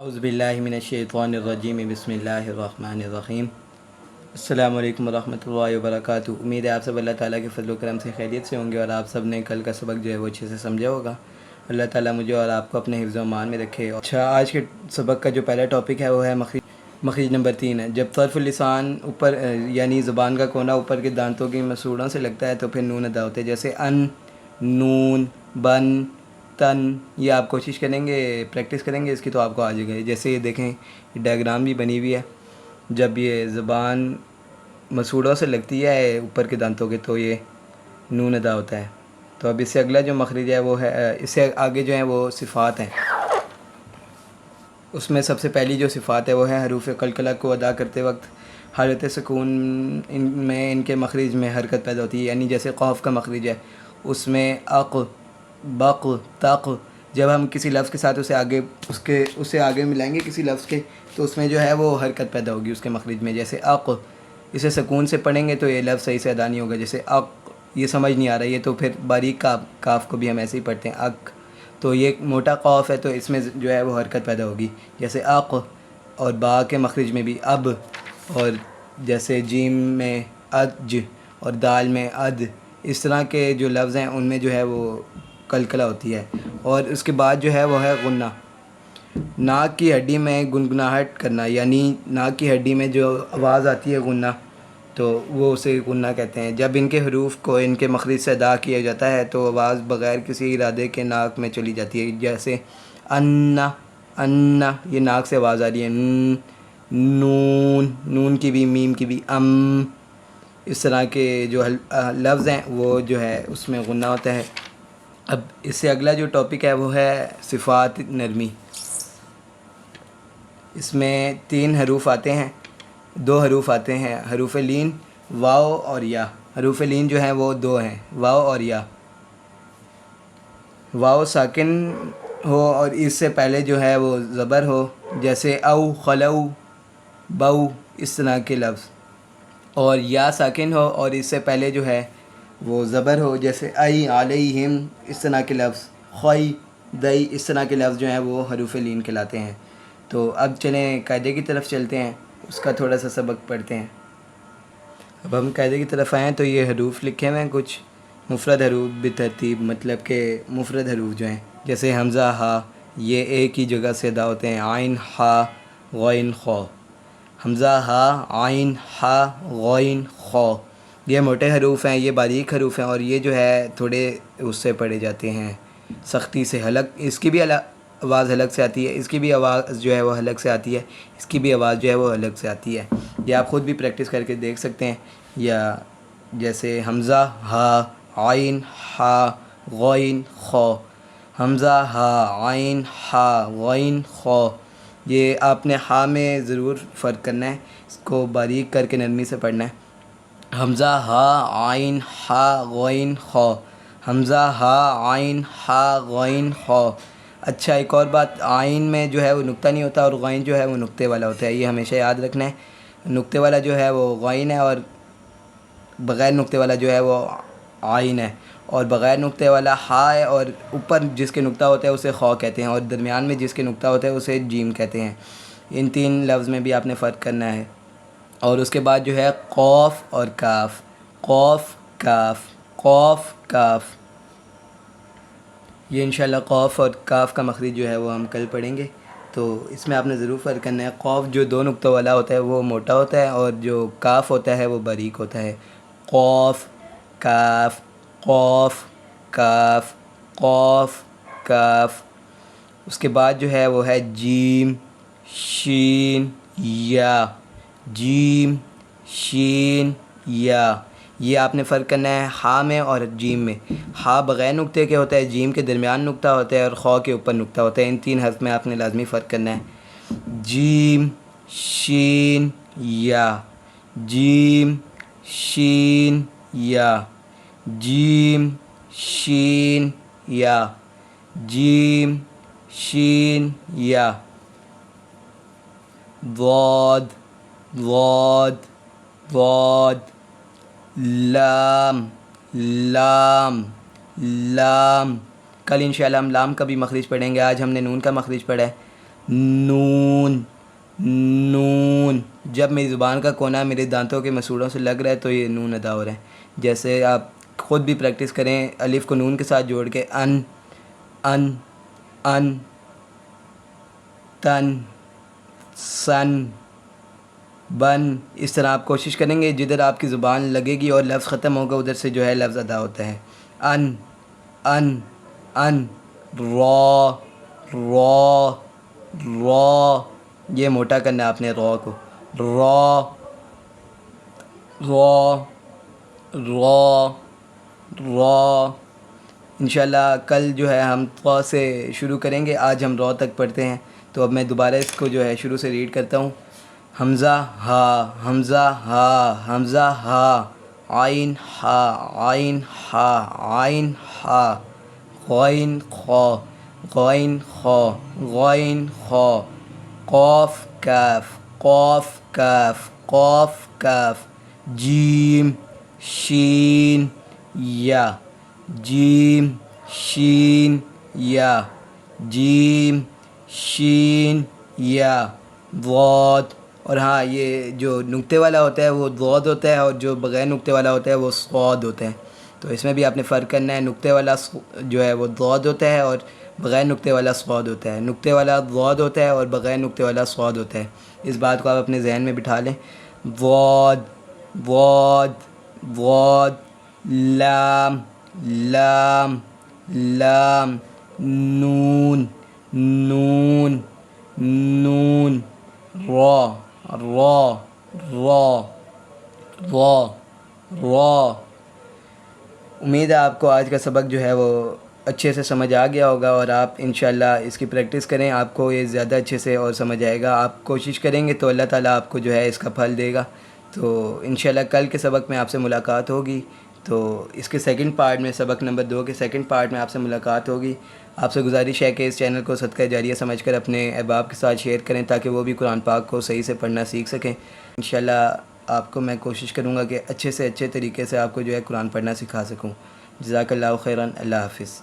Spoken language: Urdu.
اعوذ باللہ من الشیطان الرجیم بسم اللہ الرحمن الرحیم۔ السلام علیکم ورحمۃ اللہ وبرکاتہ۔ امید ہے آپ سب اللہ تعالیٰ کے فضل و کرم سے خیریت سے ہوں گے اور آپ سب نے کل کا سبق جو ہے وہ اچھے سے سمجھا ہوگا۔ اللہ تعالیٰ مجھے اور آپ کو اپنے حفظ و امان میں رکھے۔ اچھا، آج کے سبق کا جو پہلا ٹاپک ہے وہ ہے مخرج نمبر 3 ہے۔ جب طرف اللسان اوپر یعنی زبان کا کونا اوپر کے دانتوں کی مسوڑوں سے لگتا ہے تو پھر نون ادا ہوتے ہیں، جیسے ان، نون، بن، تن۔ یہ آپ کوشش کریں گے، پریکٹس کریں گے اس کی تو آپ کو آ جائے گا۔ جیسے یہ دیکھیں، ڈائیگرام بھی بنی ہوئی ہے۔ جب یہ زبان مسوڑوں سے لگتی ہے اوپر کے دانتوں کے تو یہ نون ادا ہوتا ہے۔ تو اب اس سے اگلا جو مخرج ہے وہ ہے، اس سے آگے جو ہیں وہ صفات ہیں۔ اس میں سب سے پہلی جو صفات ہے وہ ہے حروف قلقلہ کو ادا کرتے وقت حالت سکون میں ان کے مخرج میں حرکت پیدا ہوتی ہے، یعنی جیسے قاف کا مخرج ہے اس میں اق، بق، تق، جب ہم کسی لفظ کے ساتھ اسے آگے ملائیں گے کسی لفظ کے تو اس میں جو ہے وہ حرکت پیدا ہوگی اس کے مخرج میں، جیسے اق۔ اسے سکون سے پڑھیں گے تو یہ لفظ صحیح سے ادا نہیں ہوگا، جیسے اق۔ یہ سمجھ نہیں آ رہا، یہ تو پھر باریک کاف کو بھی ہم ایسے ہی پڑھتے ہیں اق، تو یہ موٹا قاف ہے تو اس میں جو ہے وہ حرکت پیدا ہوگی، جیسے اق۔ اور با کے مخرج میں بھی اب، اور جیسے جیم میں اج اور دال میں اد، اس طرح کے جو لفظ ہیں ان میں جو ہے وہ قلقلہ ہوتی ہے۔ اور اس کے بعد جو ہے وہ ہے غنہ، ناک کی ہڈی میں گنگناہٹ کرنا، یعنی ناک کی ہڈی میں جو آواز آتی ہے غنہ، تو وہ اسے غنہ کہتے ہیں۔ جب ان کے حروف کو ان کے مخرج سے ادا کیا جاتا ہے تو آواز بغیر کسی ارادے کے ناک میں چلی جاتی ہے، جیسے ان، ان، یہ ناک سے آواز آ رہی ہے، نون، نون کی بھی، میم کی بھی، اس طرح کے جو لفظ ہیں وہ جو ہے اس میں غنہ ہوتا ہے۔ اب اس سے اگلا جو ٹاپک ہے وہ ہے صفات نرمی۔ اس میں 3 حروف آتے ہیں، 2 حروف آتے ہیں، حروف لین، واو اور یا۔ حروف لین جو ہیں وہ 2 ہیں، واو اور یا۔ واو ساکن ہو اور اس سے پہلے جو ہے وہ زبر ہو، جیسے او، خلو، بو، اس طرح کے لفظ، اور یا ساکن ہو اور اس سے پہلے جو ہے وہ زبر ہو، جیسے ای، علیہم، اس طرح کے لفظ، خوئی، دئی، اس طرح کے لفظ جو ہیں وہ حروف لین کہلاتے ہیں۔ تو اب چلیں قاعدے کی طرف چلتے ہیں، اس کا تھوڑا سا سبق پڑھتے ہیں۔ اب ہم قاعدے کی طرف آئیں تو یہ حروف لکھے ہوئے ہیں کچھ مفرد حروف بترتیب، مطلب کہ مفرد حروف جو ہیں، جیسے حمزہ، ہا، یہ ایک ہی جگہ سے ادا ہوتے ہیں، عین، ہا، غین، خو۔ حمزہ، ہا، عین، ہا، غین، خو، یہ موٹے حروف ہیں، یہ باریک حروف ہیں، اور یہ جو ہے تھوڑے اس سے پڑھے جاتے ہیں سختی سے، حلق، اس کی بھی آواز حلق سے آتی ہے، اس کی بھی آواز جو ہے وہ حلق سے آتی ہے، اس کی بھی آواز جو ہے وہ حلق سے آتی ہے۔ یہ آپ خود بھی پریکٹس کر کے دیکھ سکتے ہیں، یا جیسے حمزہ، ہا، عین، ہا، غین، خو، حمزہ، ہا، عین، ہا، غین، خو۔ یہ آپ نے ہا میں ضرور فرق کرنا ہے، اس کو باریک کر کے نرمی سے پڑھنا ہے۔ حمزہ، ہا، عین، ہا، غین، خو، حمزہ، ہا، عین، ہا، غین، خو۔ اچھا، ایک اور بات، عین میں جو ہے وہ نقطہ نہیں ہوتا اور غین جو ہے وہ نقطے والا ہوتا ہے، یہ ہمیشہ یاد رکھنا ہے۔ نقطے والا جو ہے وہ غین ہے اور بغیر نقطے والا جو ہے وہ عین ہے، اور بغیر نقطے والا ہا ہے، اور اوپر جس کے نقطہ ہوتا ہے اسے خو کہتے ہیں، اور درمیان میں جس کے نقطہ ہوتا ہے اسے جیم کہتے ہیں۔ ان 3 لفظ میں بھی آپ نے فرق کرنا ہے۔ اور اس کے بعد جو ہے قوف اور کاف، قوف، کاف، قوف، کاف، یہ انشاءاللہ قوف اور کاف کا مخرج جو ہے وہ ہم کل پڑھیں گے، تو اس میں آپ نے ضرور فرق کرنا ہے۔ قوف جو 2 نقطوں والا ہوتا ہے وہ موٹا ہوتا ہے، اور جو کاف ہوتا ہے وہ باریک ہوتا ہے۔ قوف، کاف، قوف، کاف، قوف، کاف۔ اس کے بعد جو ہے وہ ہے جیم، شین، یا، جیم، شین، یا۔ یہ آپ نے فرق کرنا ہے ہا میں اور جیم میں۔ ہا بغیر نقطے کے ہوتا ہے، جیم کے درمیان نقطہ ہوتا ہے، اور خو کے اوپر نقطہ ہوتا ہے۔ ان 3 حرف میں آپ نے لازمی فرق کرنا ہے۔ جیم، شین، یا، جیم، شین، یا، جیم، شین، یا، جیم، شین، یا۔ ضاد، ضاد، ضاد، لام، لام، لام۔ کل انشاءاللہ ہم لام کا بھی مخرج پڑھیں گے، آج ہم نے نون کا مخرج پڑھا ہے۔ نون نون. جب میری زبان کا کونا میرے دانتوں کے مسوڑوں سے لگ رہا ہے تو یہ نون ادا ہو رہا ہے. جیسے آپ خود بھی پریکٹس کریں الف کو نون کے ساتھ جوڑ کے ان ان ان تن سن بن. اس طرح آپ کوشش کریں گے جدھر آپ کی زبان لگے گی اور لفظ ختم ہوگا ادھر سے جو ہے لفظ ادا ہوتا ہے. ان ان ان را را را. یہ موٹا کرنا ہے آپ نے را کو. را را را را. انشاءاللہ کل جو ہے ہم را سے شروع کریں گے. آج ہم را تک پڑھتے ہیں. تو اب میں دوبارہ اس کو جو ہے شروع سے ریڈ کرتا ہوں. حمزہ ہا حمزہ ہا حمزہ ہا عین ہا عین ہا عین ہا غین خا غین خا غین خا قاف کاف قاف کاف قاف کاف جیم شین یا جیم شین یا جیم شین یا ضاد. اور ہاں یہ جو نقطے والا ہوتا ہے وہ ضاد ہوتا ہے اور جو بغیر نقطے والا ہوتا ہے وہ صاد ہوتا ہے. تو اس میں بھی آپ نے فرق کرنا ہے. نقطے والا جو ہے وہ ضاد ہوتا ہے اور بغیر نقطے والا صاد ہوتا ہے. نقطے والا ضاد ہوتا ہے اور بغیر نقطے والا صاد ہوتا ہے. اس بات کو آپ اپنے ذہن میں بٹھا لیں. ضاد ضاد ضاد لام لام لام نون نون نون را را را را را. امید ہے آپ کو آج کا سبق جو ہے وہ اچھے سے سمجھ آ گیا ہوگا اور آپ انشاءاللہ اس کی پریکٹس کریں. آپ کو یہ زیادہ اچھے سے اور سمجھ آئے گا. آپ کوشش کریں گے تو اللہ تعالیٰ آپ کو جو ہے اس کا پھل دے گا. تو انشاءاللہ کل کے سبق میں آپ سے ملاقات ہوگی. تو اس کے سیکنڈ پارٹ میں سبق نمبر 2 کے سیکنڈ پارٹ میں آپ سے ملاقات ہوگی. آپ سے گزارش ہے کہ اس چینل کو صدقہ جاریہ سمجھ کر اپنے احباب کے ساتھ شیئر کریں تاکہ وہ بھی قرآن پاک کو صحیح سے پڑھنا سیکھ سکیں. انشاءاللہ آپ کو میں کوشش کروں گا کہ اچھے سے اچھے طریقے سے آپ کو جو ہے قرآن پڑھنا سکھا سکوں. جزاک اللہ خیراً. اللہ حافظ.